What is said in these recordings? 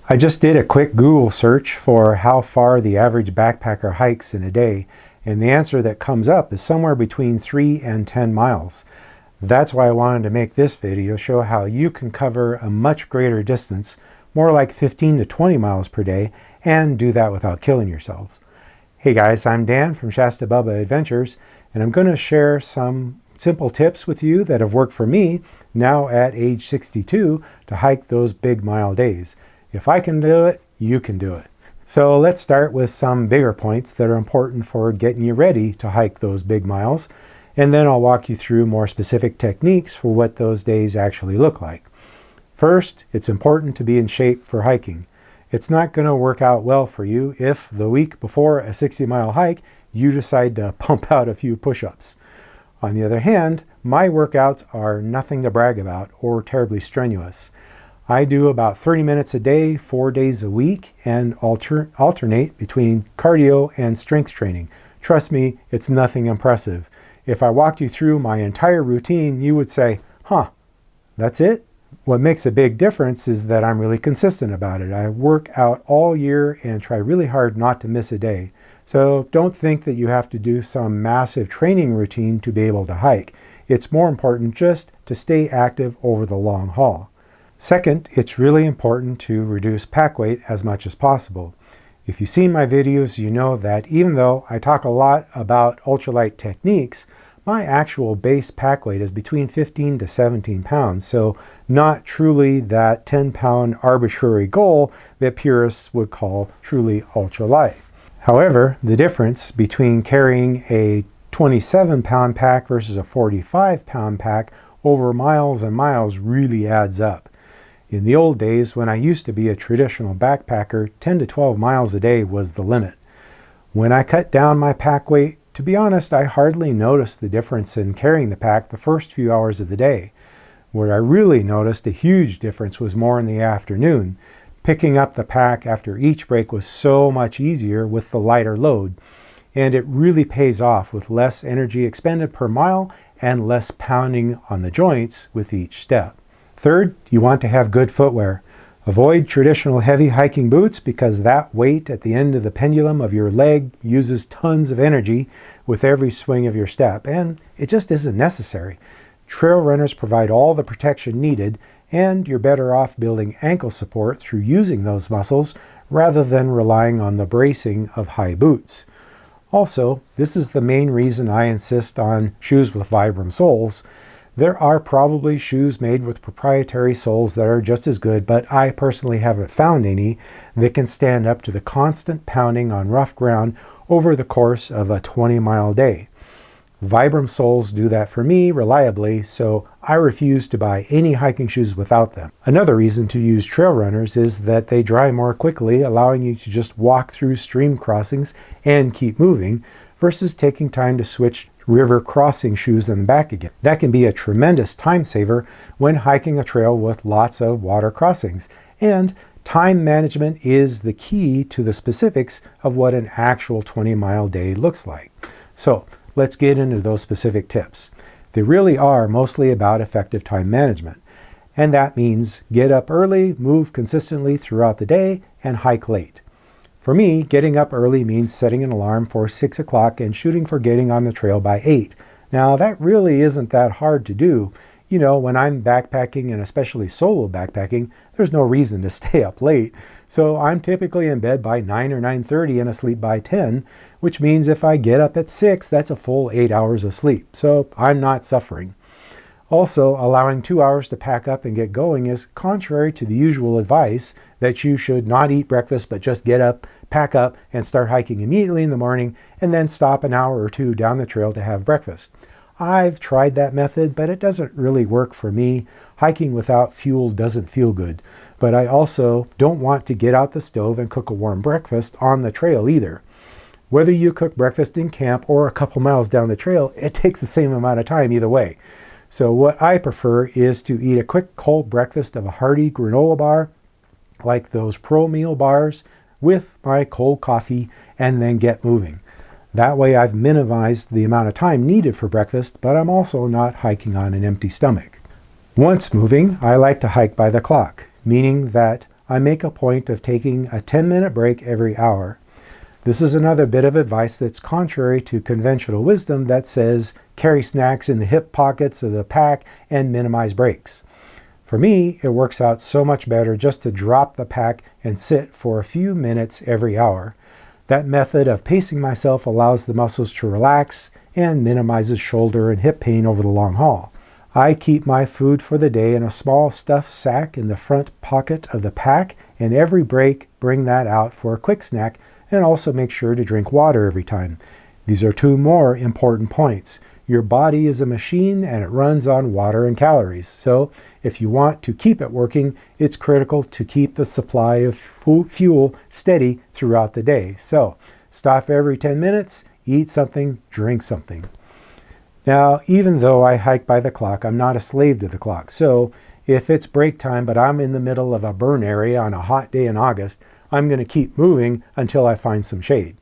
I just did a quick Google search for how far the average backpacker hikes in a day, and the answer that comes up is somewhere between 3 and 10 miles. That's why I wanted to make this video show how you can cover a much greater distance, more like 15 to 20 miles per day, and do that without killing yourselves. Hey guys, I'm Dan from Shastabubba Adventures, and I'm going to share some simple tips with you that have worked for me now at age 62 to hike those big mile days. If I can do it, you can do it. So let's start with some bigger points that are important for getting you ready to hike those big miles, and then I'll walk you through more specific techniques for what those days actually look like. First, it's important to be in shape for hiking. It's not going to work out well for you if the week before a 60-mile hike you decide to pump out a few push-ups. On the other hand, my workouts are nothing to brag about or terribly strenuous. I do about 30 minutes a day, 4 days a week, and alternate between cardio and strength training. Trust me, it's nothing impressive. If I walked you through my entire routine, you would say, huh, that's it? What makes a big difference is that I'm really consistent about it. I work out all year and try really hard not to miss a day. So don't think that you have to do some massive training routine to be able to hike. It's more important just to stay active over the long haul. Second, it's really important to reduce pack weight as much as possible. If you've seen my videos, you know that even though I talk a lot about ultralight techniques, my actual base pack weight is between 15 to 17 pounds, so not truly that 10-pound arbitrary goal that purists would call truly ultralight. However, the difference between carrying a 27-pound pack versus a 45-pound pack over miles and miles really adds up. In the old days, when I used to be a traditional backpacker, 10 to 12 miles a day was the limit. When I cut down my pack weight, to be honest, I hardly noticed the difference in carrying the pack the first few hours of the day. Where I really noticed a huge difference was more in the afternoon. Picking up the pack after each break was so much easier with the lighter load, and it really pays off with less energy expended per mile and less pounding on the joints with each step. Third, you want to have good footwear. Avoid traditional heavy hiking boots because that weight at the end of the pendulum of your leg uses tons of energy with every swing of your step, and it just isn't necessary. Trail runners provide all the protection needed, and you're better off building ankle support through using those muscles rather than relying on the bracing of high boots. Also, this is the main reason I insist on shoes with Vibram soles. There are probably shoes made with proprietary soles that are just as good, but I personally haven't found any that can stand up to the constant pounding on rough ground over the course of a 20-mile day. Vibram soles do that for me reliably, so I refuse to buy any hiking shoes without them. Another reason to use trail runners is that they dry more quickly, allowing you to just walk through stream crossings and keep moving, versus taking time to switch river crossing shoes and back again. That can be a tremendous time saver when hiking a trail with lots of water crossings. And time management is the key to the specifics of what an actual 20-mile day looks like. So let's get into those specific tips. They really are mostly about effective time management. And that means get up early, move consistently throughout the day, and hike late. For me, getting up early means setting an alarm for 6 o'clock and shooting for getting on the trail by 8. Now, that really isn't that hard to do. You know, when I'm backpacking, and especially solo backpacking, there's no reason to stay up late. So I'm typically in bed by 9 or 9:30 and asleep by 10, which means if I get up at 6, that's a full 8 hours of sleep. So I'm not suffering. Also, allowing 2 hours to pack up and get going is contrary to the usual advice that you should not eat breakfast but just get up, pack up, and start hiking immediately in the morning and then stop an hour or two down the trail to have breakfast. I've tried that method, but it doesn't really work for me. Hiking without fuel doesn't feel good. But I also don't want to get out the stove and cook a warm breakfast on the trail either. Whether you cook breakfast in camp or a couple miles down the trail, it takes the same amount of time either way. So what I prefer is to eat a quick cold breakfast of a hearty granola bar, like those Pro Meal bars, with my cold coffee, and then get moving. That way I've minimized the amount of time needed for breakfast, but I'm also not hiking on an empty stomach. Once moving, I like to hike by the clock, meaning that I make a point of taking a 10-minute break every hour. This is another bit of advice that's contrary to conventional wisdom that says carry snacks in the hip pockets of the pack and minimize breaks. For me, it works out so much better just to drop the pack and sit for a few minutes every hour. That method of pacing myself allows the muscles to relax and minimizes shoulder and hip pain over the long haul. I keep my food for the day in a small stuffed sack in the front pocket of the pack, and every break bring that out for a quick snack, and also make sure to drink water every time. These are two more important points. Your body is a machine and it runs on water and calories. So if you want to keep it working, it's critical to keep the supply of fuel steady throughout the day. So stop every 10 minutes, eat something, drink something. Now, even though I hike by the clock, I'm not a slave to the clock. So if it's break time, but I'm in the middle of a burn area on a hot day in August, I'm going to keep moving until I find some shade.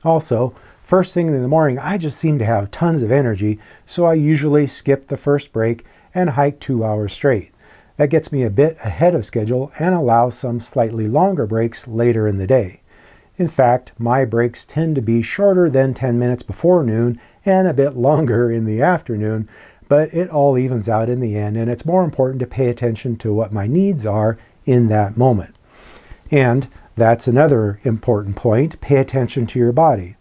Also, first thing in the morning, I just seem to have tons of energy, so I usually skip the first break and hike 2 hours straight. That gets me a bit ahead of schedule and allows some slightly longer breaks later in the day. In fact, my breaks tend to be shorter than 10 minutes before noon and a bit longer in the afternoon, but it all evens out in the end, and it's more important to pay attention to what my needs are in that moment. And that's another important point. Pay attention to your body.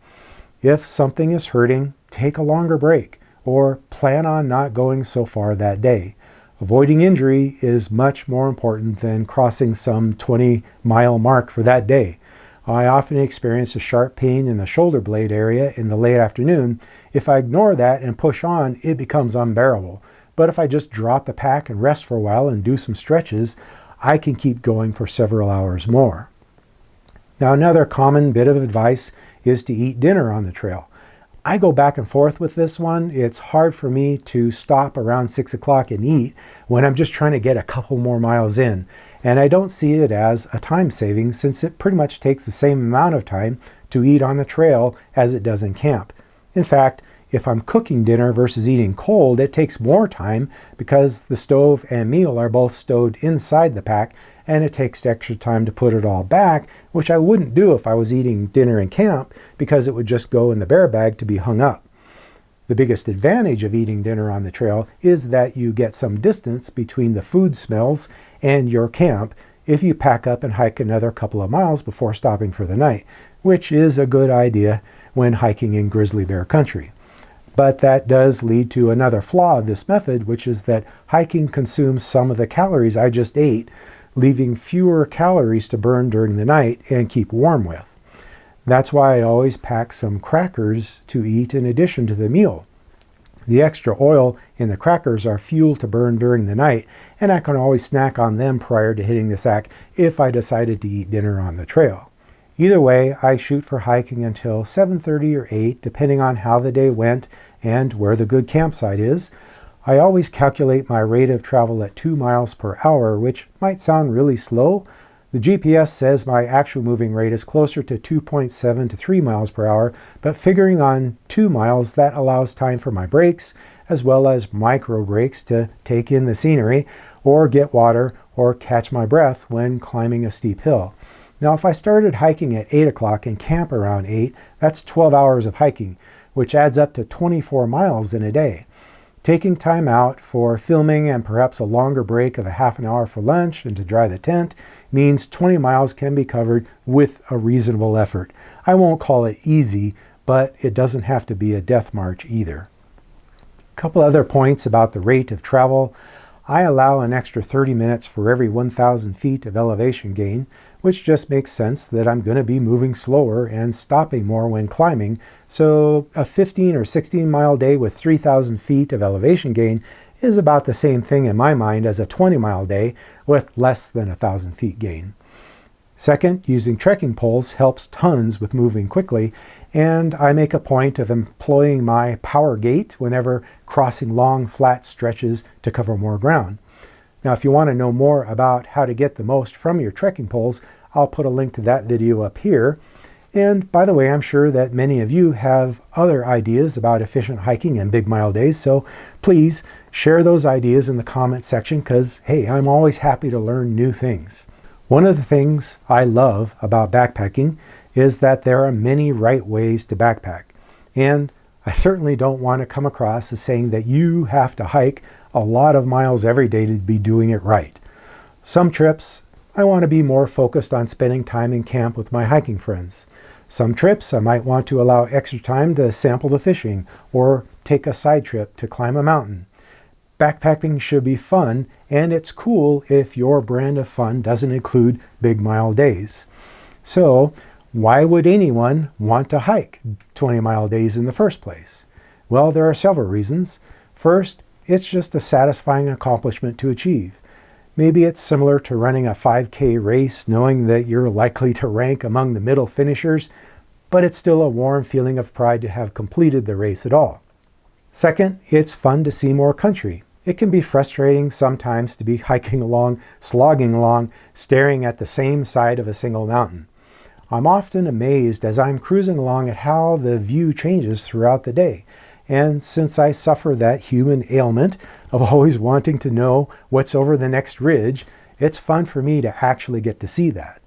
If something is hurting, take a longer break or plan on not going so far that day. Avoiding injury is much more important than crossing some 20-mile mark for that day. I often experience a sharp pain in the shoulder blade area in the late afternoon. If I ignore that and push on, it becomes unbearable. But if I just drop the pack and rest for a while and do some stretches, I can keep going for several hours more. Now, another common bit of advice is to eat dinner on the trail. I go back and forth with this one. It's hard for me to stop around 6 o'clock and eat when I'm just trying to get a couple more miles in. And I don't see it as a time saving since it pretty much takes the same amount of time to eat on the trail as it does in camp. In fact, if I'm cooking dinner versus eating cold, it takes more time because the stove and meal are both stowed inside the pack, and it takes extra time to put it all back, which I wouldn't do if I was eating dinner in camp because it would just go in the bear bag to be hung up. The biggest advantage of eating dinner on the trail is that you get some distance between the food smells and your camp if you pack up and hike another couple of miles before stopping for the night, which is a good idea when hiking in grizzly bear country. But that does lead to another flaw of this method, which is that hiking consumes some of the calories I just ate, leaving fewer calories to burn during the night and keep warm with. That's why I always pack some crackers to eat in addition to the meal. The extra oil in the crackers are fuel to burn during the night, and I can always snack on them prior to hitting the sack if I decided to eat dinner on the trail. Either way, I shoot for hiking until 7:30 or 8, depending on how the day went and where the good campsite is. I always calculate my rate of travel at 2 miles per hour, which might sound really slow. The GPS says my actual moving rate is closer to 2.7 to 3 miles per hour, but figuring on 2 miles, that allows time for my breaks, as well as micro breaks to take in the scenery, or get water, or catch my breath when climbing a steep hill. Now, if I started hiking at 8 o'clock and camp around 8, that's 12 hours of hiking, which adds up to 24 miles in a day. Taking time out for filming and perhaps a longer break of a half an hour for lunch and to dry the tent means 20 miles can be covered with a reasonable effort. I won't call it easy, but it doesn't have to be a death march either. A couple other points about the rate of travel. I allow an extra 30 minutes for every 1,000 feet of elevation gain, which just makes sense that I'm going to be moving slower and stopping more when climbing. So a 15 or 16 mile day with 3,000 feet of elevation gain is about the same thing in my mind as a 20 mile day with less than 1,000 feet gain. Second, using trekking poles helps tons with moving quickly, and I make a point of employing my power gait whenever crossing long, flat stretches to cover more ground. Now, if you want to know more about how to get the most from your trekking poles, I'll put a link to that video up here. And by the way, I'm sure that many of you have other ideas about efficient hiking and big mile days, so please share those ideas in the comment section because, hey, I'm always happy to learn new things. One of the things I love about backpacking is that there are many right ways to backpack. And I certainly don't want to come across as saying that you have to hike a lot of miles every day to be doing it right. Some trips, I want to be more focused on spending time in camp with my hiking friends. Some trips, I might want to allow extra time to sample the fishing or take a side trip to climb a mountain. Backpacking should be fun, and it's cool if your brand of fun doesn't include big mile days. So, why would anyone want to hike 20-mile days in the first place? Well, there are several reasons. First, it's just a satisfying accomplishment to achieve. Maybe it's similar to running a 5K race, knowing that you're likely to rank among the middle finishers, but it's still a warm feeling of pride to have completed the race at all. Second, it's fun to see more country. It can be frustrating sometimes to be hiking along, slogging along, staring at the same side of a single mountain. I'm often amazed as I'm cruising along at how the view changes throughout the day. And since I suffer that human ailment of always wanting to know what's over the next ridge, it's fun for me to actually get to see that.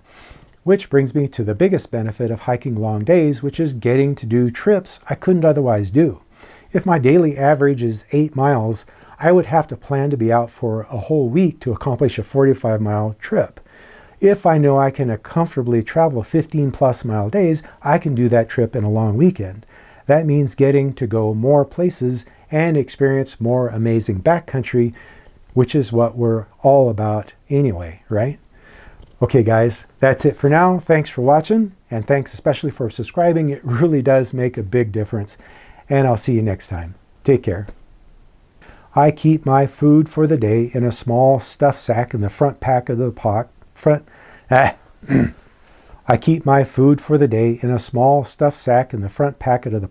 Which brings me to the biggest benefit of hiking long days, which is getting to do trips I couldn't otherwise do. If my daily average is 8 miles, I would have to plan to be out for a whole week to accomplish a 45-mile trip. If I know I can comfortably travel 15-plus mile days, I can do that trip in a long weekend. That means getting to go more places and experience more amazing backcountry, which is what we're all about anyway, right? Okay, guys, that's it for now. Thanks for watching, and thanks especially for subscribing. It really does make a big difference. And I'll see you next time. Take care. I keep my food for the day in a small stuff sack in the front pack of the I keep my food for the day in a small stuff sack in the front pocket of the